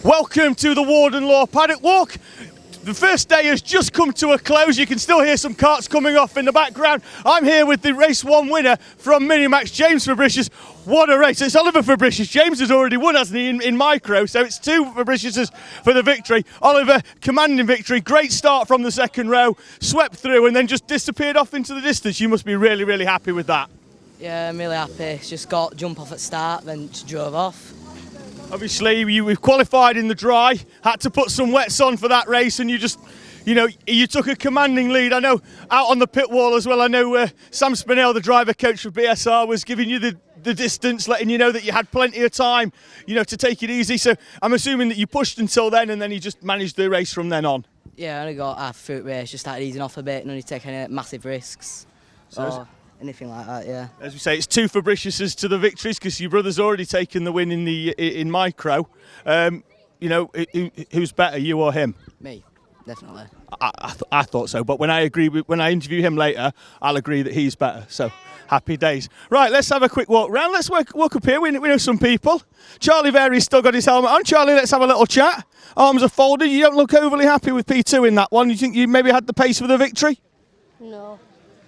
Welcome to the Warden Law Paddock Walk. The first day has just come to a close. You can still hear some karts coming off in the background. I'm here with the race one winner from Minimax, James Fabricius. What a race. It's Oliver Fabricius. James has already won, hasn't he, in micro, so it's two Fabriciuses for the victory. Oliver, commanding victory. Great start from the second row, swept through and then just disappeared off into the distance. You must be really, really happy with that. Yeah, I'm really happy. Just got jump off at start, then just drove off. Obviously, we've qualified in the dry, had to put some wets on for that race, and you just, you took a commanding lead. I know out on the pit wall as well, I know Sam Spinell, the driver coach for BSR, was giving you the distance, letting you know that you had plenty of time, to take it easy. So I'm assuming that you pushed until then, and then you just managed the race from then on. Yeah, I only got half through the race, just started easing off a bit, and only taking any massive risks. Or anything like that, yeah. As we say, it's two Fabriciuses to the victories because your brother's already taken the win in micro. Who's better, you or him? Me, definitely. I thought so, but when I interview him later, I'll agree that he's better. So happy days. Right, let's have a quick walk round. Let's walk up here. We know some people. Charlie Vary's still got his helmet on. Charlie, let's have a little chat. Arms are folded. You don't look overly happy with P2 in that one. You think you maybe had the pace for the victory? No.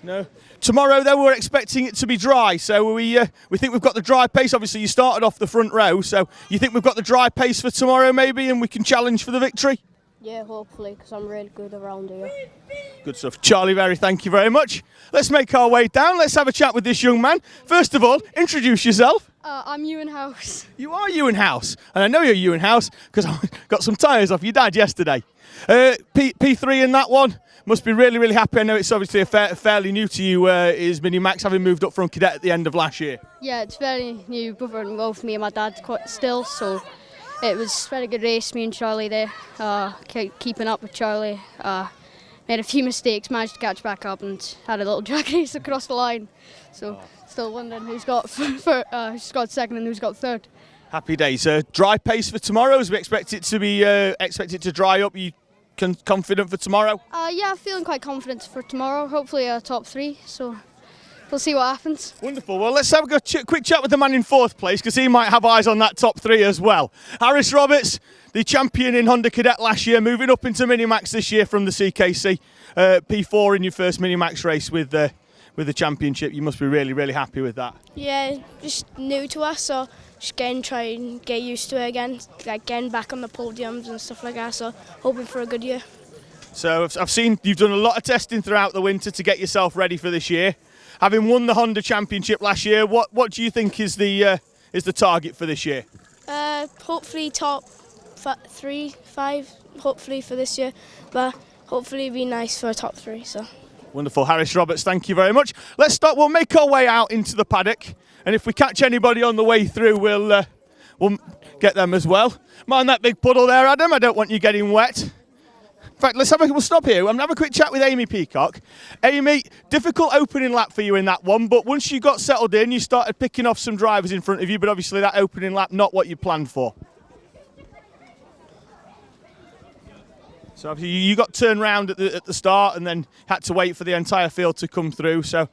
No. Tomorrow, though, we're expecting it to be dry, so we think we've got the dry pace. Obviously, you started off the front row, so you think we've got the dry pace for tomorrow, maybe, and we can challenge for the victory? Yeah, hopefully, because I'm really good around here. Good stuff. Charlie Vary, thank you very much. Let's make our way down. Let's have a chat with this young man. First of all, introduce yourself. I'm Ewan House. You are Ewan House, and I know you're Ewan House because I got some tyres off your dad yesterday. P3 in that one. Must be really, really happy. I know it's obviously fairly new to you, is Minimax, having moved up from cadet at the end of last year. Yeah, it's very new, brother and both me and my dad quite still, so it was a very good race, me and Charlie there, keeping up with Charlie. Made a few mistakes, managed to catch back up and had a little drag race across the line. So still wondering who's got second and who's got third. Happy days. Dry pace for tomorrow, as we expect it to be to dry up. You confident for tomorrow? Yeah, I'm feeling quite confident for tomorrow. Hopefully top three, so we'll see what happens. Wonderful. Well, let's have a quick chat with the man in fourth place because he might have eyes on that top three as well. Harris Roberts, the champion in Honda Cadet last year, moving up into Minimax this year from the CKC. P4 in your first Minimax race with the championship. You must be really, really happy with that. Yeah, just new to us, so just try and get used to it again, like getting back on the podiums and stuff like that, so hoping for a good year. So I've seen you've done a lot of testing throughout the winter to get yourself ready for this year. Having won the Honda Championship last year, what do you think is the target for this year? Hopefully top 3, 5, hopefully for this year, but hopefully it'd be nice for a top 3. So. Wonderful. Harris Roberts, thank you very much. We'll make our way out into the paddock, and if we catch anybody on the way through, we'll get them as well. Mind that big puddle there, Adam, I don't want you getting wet. In fact, we'll stop here. I'm going to have a quick chat with Amy Peacock. Amy, difficult opening lap for you in that one, but once you got settled in, you started picking off some drivers in front of you, but obviously that opening lap, not what you planned for. So obviously you got turned round at the start and then had to wait for the entire field to come through. So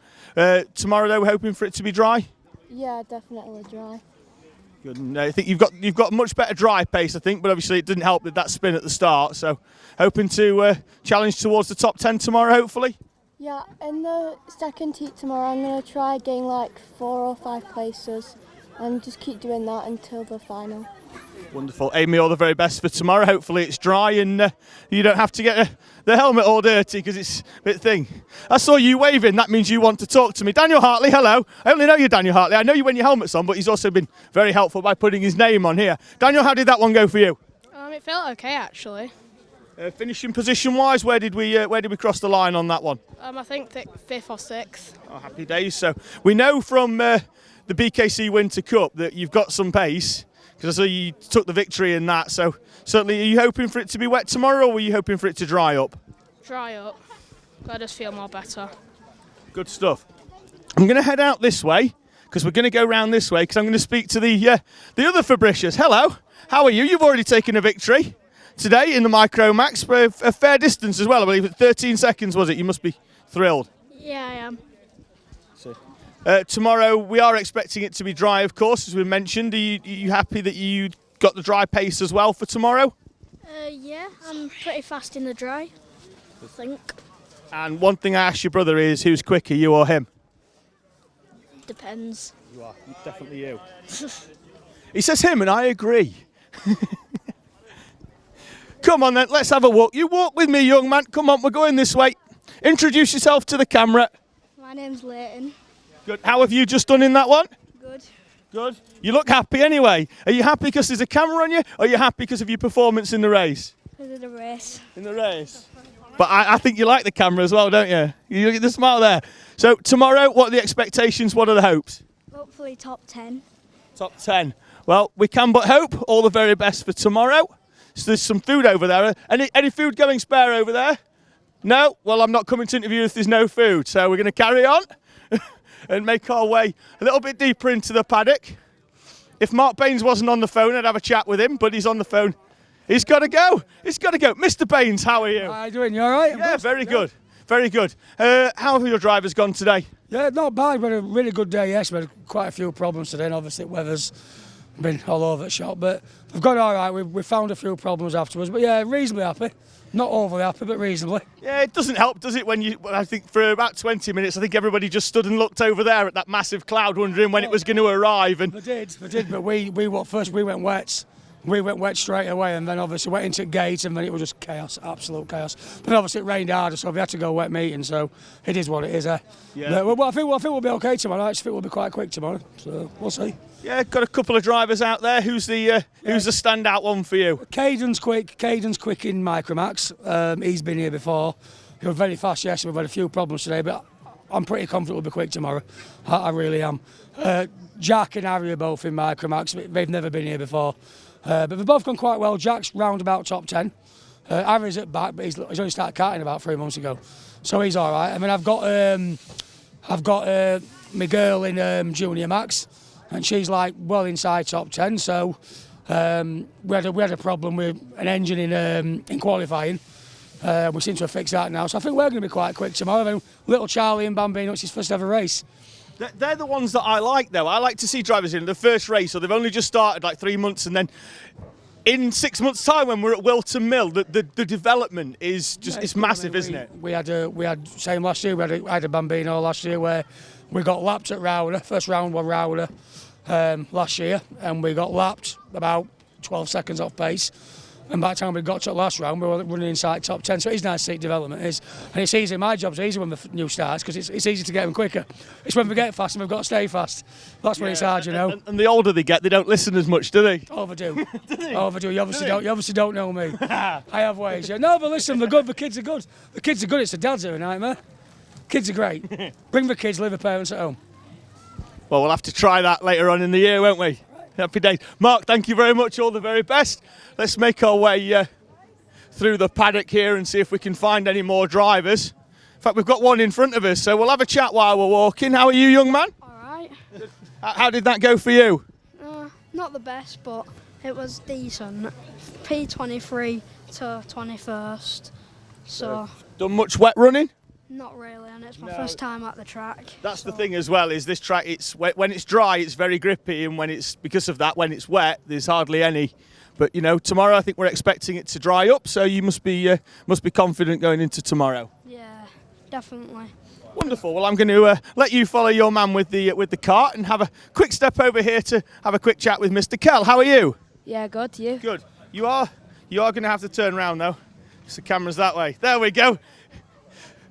tomorrow, though, we're hoping for it to be dry? Yeah, definitely dry. Good. And I think you've got much better dry pace, I think, but obviously it didn't help with that spin at the start. So hoping to challenge towards the top 10 tomorrow, hopefully. Yeah, in the second heat tomorrow, I'm going to try getting like 4 or 5 places and just keep doing that until the final. Wonderful. Amy, all the very best for tomorrow. Hopefully it's dry and you don't have to get the helmet all dirty because it's a bit thin. I saw you waving. That means you want to talk to me. Daniel Hartley, hello. I only know you, Daniel Hartley. I know you when your helmet's on, but he's also been very helpful by putting his name on here. Daniel, how did that one go for you? It felt okay, actually. Finishing position-wise, where did we cross the line on that one? I think 5th or 6th. Oh, happy days. So we know from the BKC Winter Cup that you've got some pace. Because I saw you took the victory in that, so certainly are you hoping for it to be wet tomorrow or were you hoping for it to dry up? Dry up. I just feel more better. Good stuff. I'm going to head out this way because we're going to go round this way because I'm going to speak to the other Fabricius. Hello, how are you? You've already taken a victory today in the Micro Max for a fair distance as well. I believe 13 seconds was it? You must be thrilled. Yeah, I am. Tomorrow we are expecting it to be dry, of course, as we mentioned. Are you happy that you got the dry pace as well for tomorrow? Yeah, I'm pretty fast in the dry, I think. And one thing I asked your brother is, who's quicker, you or him? Depends. You are, definitely you. He says him, and I agree. Come on then, let's have a walk. You walk with me, young man. Come on, we're going this way. Introduce yourself to the camera. My name's Leighton. Good. How have you just done in that one? Good. Good. You look happy anyway. Are you happy because there's a camera on you, or are you happy because of your performance in the race? Because of the race. In the race. But I think you like the camera as well, don't you? You look at the smile there. So tomorrow, what are the expectations? What are the hopes? Hopefully top 10. Top 10. Well, we can but hope. All the very best for tomorrow. So there's some food over there. Any food going spare over there? No? Well, I'm not coming to interview if there's no food. So we're going to carry on and make our way a little bit deeper into the paddock. If Mark Baines wasn't on the phone, I'd have a chat with him, but he's on the phone. He's got to go. He's got to go. Mr. Baines, how are you? How are you doing? You all right? Yeah, very good. Very good. How have your drivers gone today? Yeah, not bad. We had a really good day, yes. We had quite a few problems today, and obviously weather's been all over the shop. But we've gone all right. We found a few problems afterwards. But yeah, reasonably happy. Not overly happy, but reasonably. Yeah, it doesn't help, does it, when I think for about 20 minutes, I think everybody just stood and looked over there at that massive cloud wondering when it was going to arrive. And We did, but we went wet. We went wet straight away, and then obviously went into gate, and then it was just chaos, absolute chaos. But obviously it rained harder, so we had to go wet meeting, so it is what it is. Yeah. But I think we'll be okay tomorrow. I just think we'll be quite quick tomorrow, so we'll see. yeah, got a couple of drivers out there. Who's the standout one for you? Caden's quick in Micromax. He's been here before. He was very fast yesterday. We've had a few problems today, but I'm pretty confident we'll be quick tomorrow. I really am. Jack and Harry are both in Micromax. They've never been here before. But they've both gone quite well. Jack's round about top 10. Harry's at back, but he's only started karting about 3 months ago. So he's all right. I mean, I've got my girl in Junior Max, and she's like well inside top 10. So we had a problem with an engine in qualifying. We seem to have fixed that now. So I think we're going to be quite quick tomorrow. Then little Charlie and Bambino, it's his first ever race. They're the ones that I like, though. I like to see drivers in the first race, or they've only just started like 3 months, and then in 6 months' time, when we're at Wilton Mill, the development is just it's massive, isn't it? We had same last year. I had a Bambino last year where we got lapped at Rowder. First round was Rowder last year, and we got lapped about 12 seconds off pace. And by the time we got to the last round, we were running inside top 10. So it's nice to see development. And it's easy. My job's easy when the new starts because it's easy to get them quicker. It's when we get fast and we've got to stay fast. That's when it's hard, you know. And the older they get, they don't listen as much, do they? Overdo. Overdo. You obviously don't know me. I have ways. Yeah. No, but listen, they're good. The kids are good. The kids are good. It's the dads who are a nightmare. Kids are great. Bring the kids, leave the parents at home. Well, we'll have to try that later on in the year, won't we? Happy days. Mark, thank you very much. All the very best. Let's make our way through the paddock here and see if we can find any more drivers. In fact, we've got one in front of us, so we'll have a chat while we're walking. How are you, young man? All right. How did that go for you? Not the best, but it was decent. P23 to 21st. So Done much wet running? not really, and it's my first time at the track. That's the thing as well, is this track, when it's dry, it's very grippy, and when it's wet, there's hardly any. But you know, tomorrow I think we're expecting it to dry up, so you must be confident going into tomorrow. Yeah, definitely. Wonderful. Well, I'm going to let you follow your man with the cart and have a quick step over here to have a quick chat with Mr. Kell. How are you? Yeah, good. You? Good. You are going to have to turn around though. The camera's that way. There we go.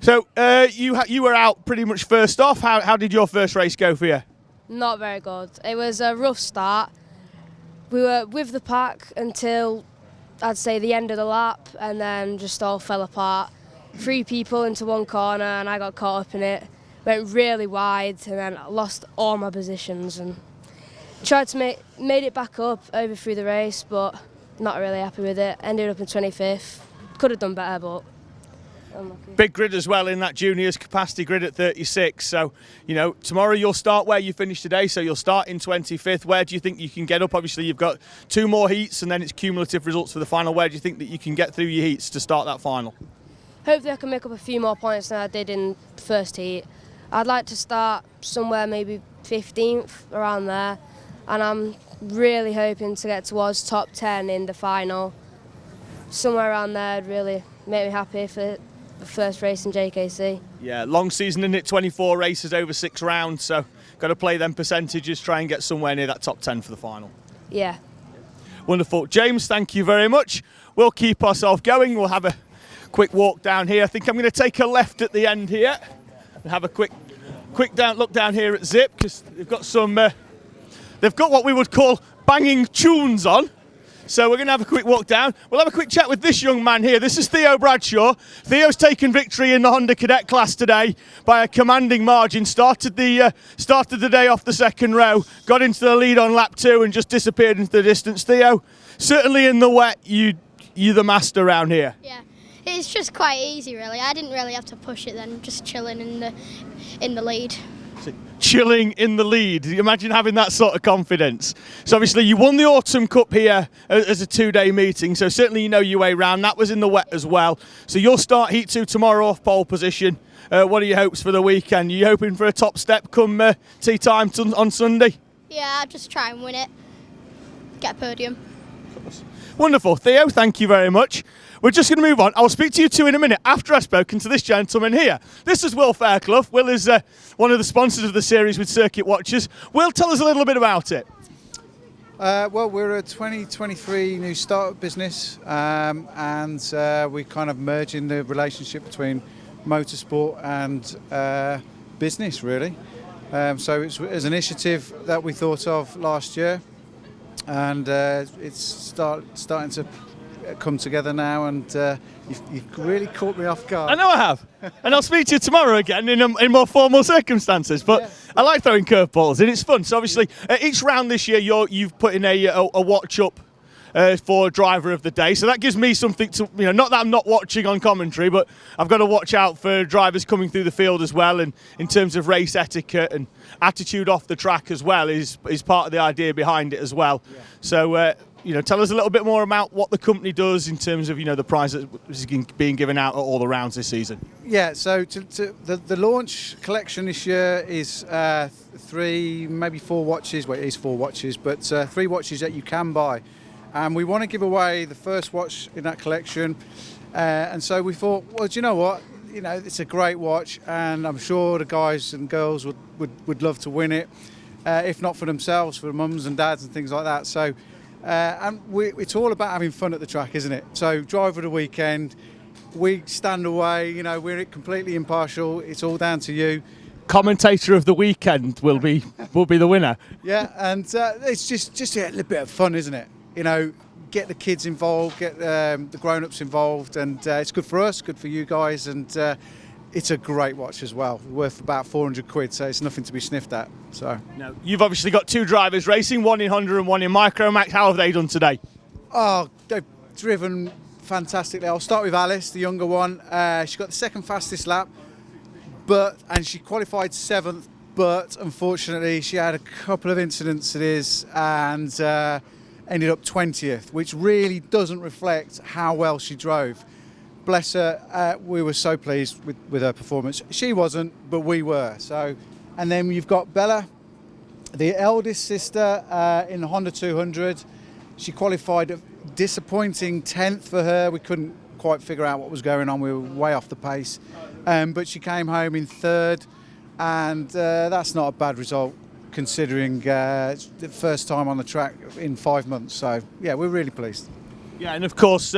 So you were out pretty much first off. How did your first race go for you? Not very good. It was a rough start. We were with the pack until, I'd say, the end of the lap, and then just all fell apart. 3 people into one corner, and I got caught up in it. Went really wide, and then lost all my positions. And tried to made it back up over through the race, but not really happy with it. Ended up in 25th. Could have done better, but unlucky. Big grid as well in that juniors capacity grid at 36. So, you know, tomorrow you'll start where you finished today. So you'll start in 25th. Where do you think you can get up? Obviously, you've got 2 more heats and then it's cumulative results for the final. Where do you think that you can get through your heats to start that final? Hopefully I can make up a few more points than I did in the first heat. I'd like to start somewhere maybe 15th, around there. and I'm really hoping to get towards top 10 in the final. Somewhere around there would really make me happy for the first race in JKC. Yeah, long season, isn't it? 24 races over 6 rounds, so got to play them percentages, try and get somewhere near that top 10 for the final. Yeah. Wonderful. James, thank you very much. We'll keep ourselves going. We'll have a quick walk down here. I think I'm going to take a left at the end here and have a quick look down here at Zip, because they've got some, they've got what we would call banging tunes on. So we're going to have a quick walk down. We'll have a quick chat with this young man here. This is Theo Bradshaw. Theo's taken victory in the Honda Cadet class today by a commanding margin. Started the day off the second row, got into the lead on lap 2 and just disappeared into the distance. Theo, certainly in the wet, you're the master around here. Yeah, it's just quite easy really. I didn't really have to push it then, just chilling in the lead. Chilling in the lead. Imagine having that sort of confidence. So obviously you won the Autumn Cup here as a 2-day meeting, so certainly you know your way around. That was in the wet as well. So you'll start Heat 2 tomorrow off pole position. What are your hopes for the weekend? Are you hoping for a top step come tea time on Sunday? Yeah, I'll just try and win it. Get a podium. Wonderful. Theo, thank you very much. We're just going to move on. I'll speak to you two in a minute after I've spoken to this gentleman here. This is Will Fairclough. Will is one of the sponsors of the series with Circuit Watchers. Will, tell us a little bit about it. Well, we're a 2023 new startup business, and we kind of merge in the relationship between motorsport and business, really. So it's an initiative that we thought of last year, and it's starting to come together now, and you've really caught me off guard. I know I have. And I'll speak to you tomorrow again in more formal circumstances. But yeah. I like throwing curveballs, and it's fun. So obviously, each round this year, you've put in a watch up for driver of the day. So that gives me something to, not that I'm not watching on commentary, but I've got to watch out for drivers coming through the field as well. And in terms of race etiquette and attitude off the track as well is part of the idea behind it as well. Yeah. So, tell us a little bit more about what the company does in terms of, the prize that is being given out at all the rounds this season. Yeah, so the launch collection this year is 3, maybe 4 watches. Well, it is 4 watches, but 3 watches that you can buy. And we want to give away the first watch in that collection. And so we thought, well, do you know what? It's a great watch, and I'm sure the guys and girls would love to win it, if not for themselves, for mums and dads and things like that. So. And it's all about having fun at the track, isn't it? So driver of the weekend, we stand away, we're completely impartial. It's all down to you. Commentator of the weekend will be the winner. Yeah, and it's just a little bit of fun, isn't it? Get the kids involved, get the grown-ups involved, and it's good for us, good for you guys, and it's a great watch as well, worth about 400 quid, so it's nothing to be sniffed at. So now, you've obviously got 2 drivers racing, one in Honda and one in Micromax. How have they done today? Oh, they've driven fantastically. I'll start with Alice, the younger one. She got the second fastest lap, and she qualified 7th, but unfortunately she had a couple of incidences and ended up 20th, which really doesn't reflect how well she drove. Bless her, we were so pleased with her performance. She wasn't, but we were. So, and then you've got Bella, the eldest sister in the Honda 200. She qualified a disappointing 10th for her. We couldn't quite figure out what was going on. We were way off the pace. But she came home in 3rd, and that's not a bad result considering the first time on the track in 5 months. So, yeah, we're really pleased. Yeah, and of course,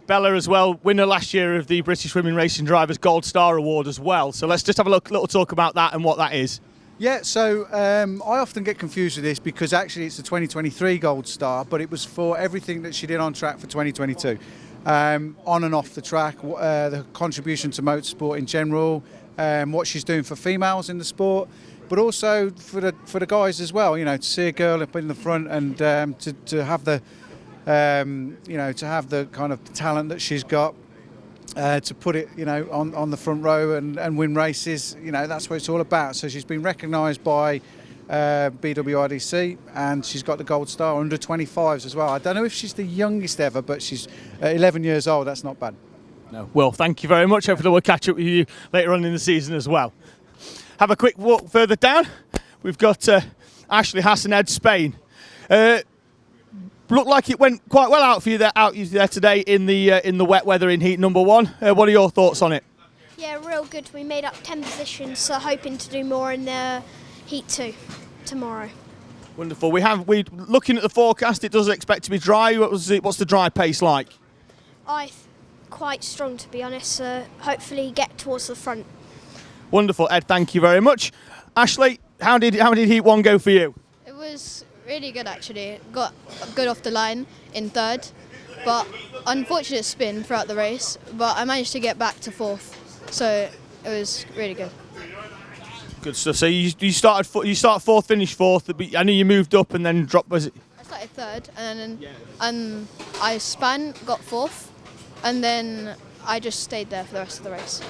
Bella as well, winner last year of the British Women Racing Drivers Gold Star Award as well. So let's just have a little talk about that and what that is. Yeah, so I often get confused with this because actually it's the 2023 Gold Star, but it was for everything that she did on track for 2022. On and off the track, the contribution to motorsport in general, what she's doing for females in the sport, but also for the guys as well. To see a girl up in the front and to have the to have the kind of talent that she's got, to put it, on the front row and win races, that's what it's all about. So she's been recognised by BWRDC, and she's got the Gold Star under 25s as well. I don't know if she's the youngest ever, but she's 11 years old. That's not bad. No. Well, thank you very much. Hopefully we'll catch up with you later on in the season as well. Have a quick walk further down. We've got Ashley Hassaned, Spain. Looked like it went quite well out for you there today in the wet weather in heat number 1. What are your thoughts on it? Yeah, real good. We made up 10 positions, so hoping to do more in the heat 2 tomorrow. Wonderful. We looking at the forecast, it does expect to be dry. What's the dry pace like? Quite strong, to be honest. So hopefully get towards the front. Wonderful, Ed. Thank you very much. Ashley, how did heat 1 go for you? It was really good actually. Got good off the line in 3rd, but unfortunate spin throughout the race. But I managed to get back to 4th, so it was really good. Good stuff. So you start 4th, finished 4th. But I know you moved up and then dropped. Was it? I started 3rd, and then I spun, got 4th, and then I just stayed there for the rest of the race.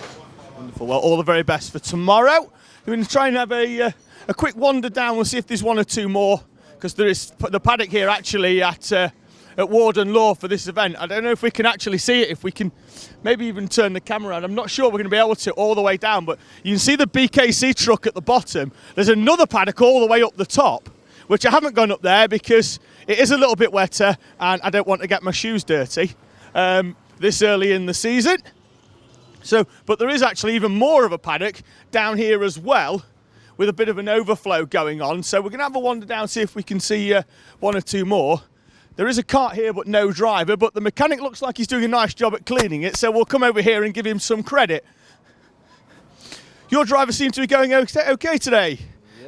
Wonderful. Well, all the very best for tomorrow. We're going to try and have a quick wander down. We'll see if there's 1 or 2 more, because there is the paddock here actually at Warden Law for this event. I don't know if we can actually see it, if we can maybe even turn the camera on. I'm not sure we're going to be able to all the way down, but you can see the BKC truck at the bottom. There's another paddock all the way up the top, which I haven't gone up there because it is a little bit wetter and I don't want to get my shoes dirty this early in the season. So, but there is actually even more of a paddock down here as well, with a bit of an overflow going on. So we're going to have a wander down, see if we can see 1 or 2 more. There is a kart here, but no driver, but the mechanic looks like he's doing a nice job at cleaning it, so we'll come over here and give him some credit. Your driver seemed to be going okay today,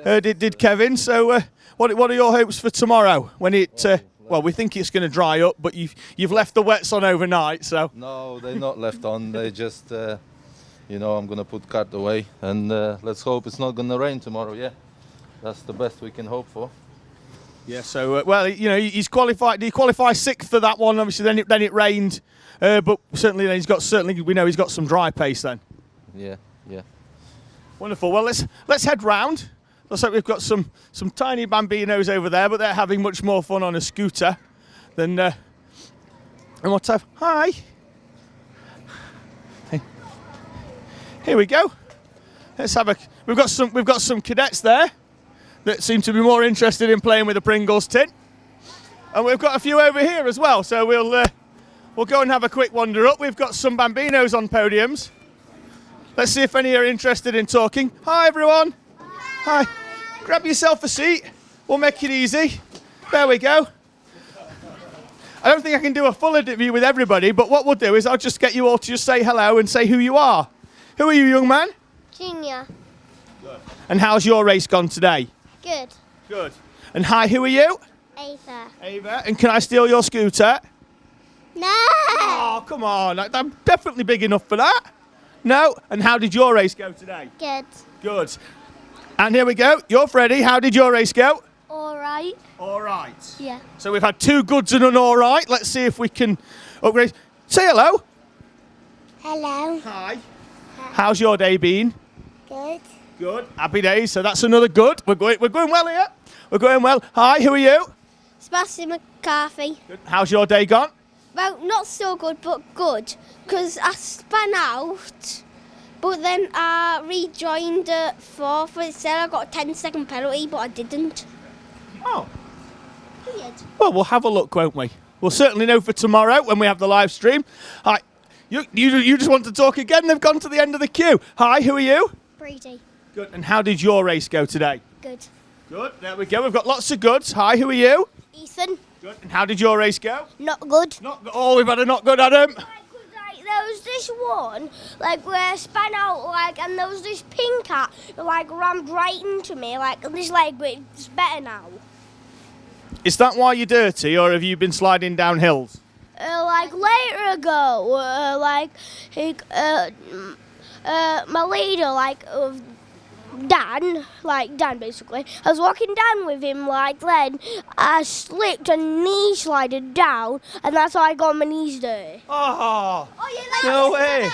did Kevin. So what are your hopes for tomorrow when it... well, we think it's going to dry up, but you've left the wets on overnight, so... No, they're not left on. They just, you know, I'm going to put Kart away, and let's hope it's not going to rain tomorrow, yeah. That's the best we can hope for. Yeah, so, well, you know, he's qualified. He qualified 6th for that one, obviously, then it rained, but certainly we know he's got some dry pace then. Yeah. Wonderful. Well, let's head round. Looks like we've got some tiny bambinos over there, but they're having much more fun on a scooter than. And what's up? Hi. Hey. Here we go. Let's have a. We've got some cadets there that seem to be more interested in playing with a Pringles tin, and we've got a few over here as well. So we'll go and have a quick wander up. We've got some bambinos on podiums. Let's see if any are interested in talking. Hi, everyone. Hi. Grab yourself a seat. We'll make it easy. There we go. I don't think I can do a full interview with everybody, but what we'll do is I'll just get you all to just say hello and say who you are. Who are you, young man? Junior. Good. And how's your race gone today? Good. Good. And hi, who are you? Ava. Ava. And can I steal your scooter? No. Oh, come on. I'm definitely big enough for that. No. And how did your race go today? Good. Good. And here we go. You're Freddie. How did your race go? All right. All right. Yeah. So we've had 2 goods and an all right. Let's see if we can upgrade. Say hello. Hello. Hi. How's your day been? Good. Good. Happy days. So that's another good. We're going well here. We're going well. Hi. Who are you? Sebastian McCarthy. Good. How's your day gone? Well, not so good, but good. Because I spun out, but then I rejoined at 4th. It said I got a 10-second penalty, but I didn't. Oh. Weird. Well, we'll have a look, won't we? We'll certainly know for tomorrow when we have the live stream. Hi. You just want to talk again? They've gone to the end of the queue. Hi. Who are you? Brady. Good. And how did your race go today? Good. Good. There we go. We've got lots of goods. Hi. Who are you? Ethan. Good. And how did your race go? Not good. Oh, we've had a not good, Adam. There was this one, where I spun out, and there was this pink cat that, rammed right into me, and this leg, but it's better now. Is that why you're dirty, or have you been sliding down hills? Later ago, my leader, Dan basically, I was walking down with him, then I slipped and knee slided down, and that's how I got my knees dirty. Oh, no way.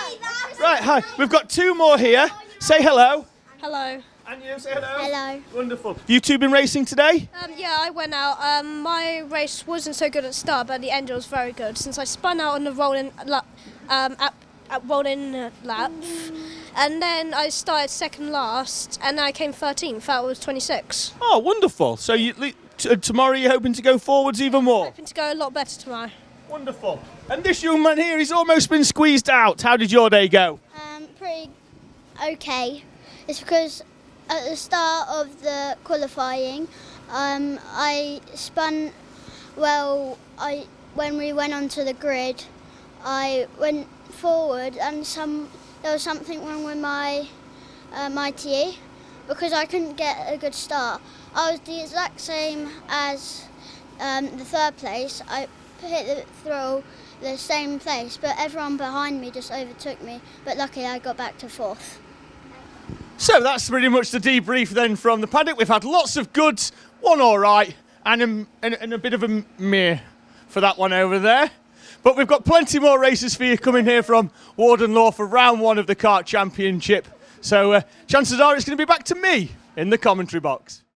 Right, hi. We've got 2 more here. Say hello. Hello. And you, say hello. Hello. Wonderful. You 2 been racing today? Yeah, I went out. My race wasn't so good at the start, but at the end it was very good. Since I spun out on the rolling lap, and then I started second last, and I came 13th. That was 26. Oh, wonderful. So you tomorrow you're hoping to go forwards even more? Hoping to go a lot better tomorrow. Wonderful. And this young man here, he's almost been squeezed out. How did your day go? Pretty okay. It's because at the start of the qualifying, I spun well. When we went onto the grid, I went forward, and there was something wrong with my my TE because I couldn't get a good start. I was the exact same as the third place. I hit the throw the same place, but everyone behind me just overtook me. But luckily, I got back to fourth. So that's pretty much the debrief then from the paddock. We've had lots of goods, one all right, and a bit of a meh for that one over there. But we've got plenty more races for you coming here from Warden Law for round 1 of the Kart Championship. So chances are it's going to be back to me in the commentary box.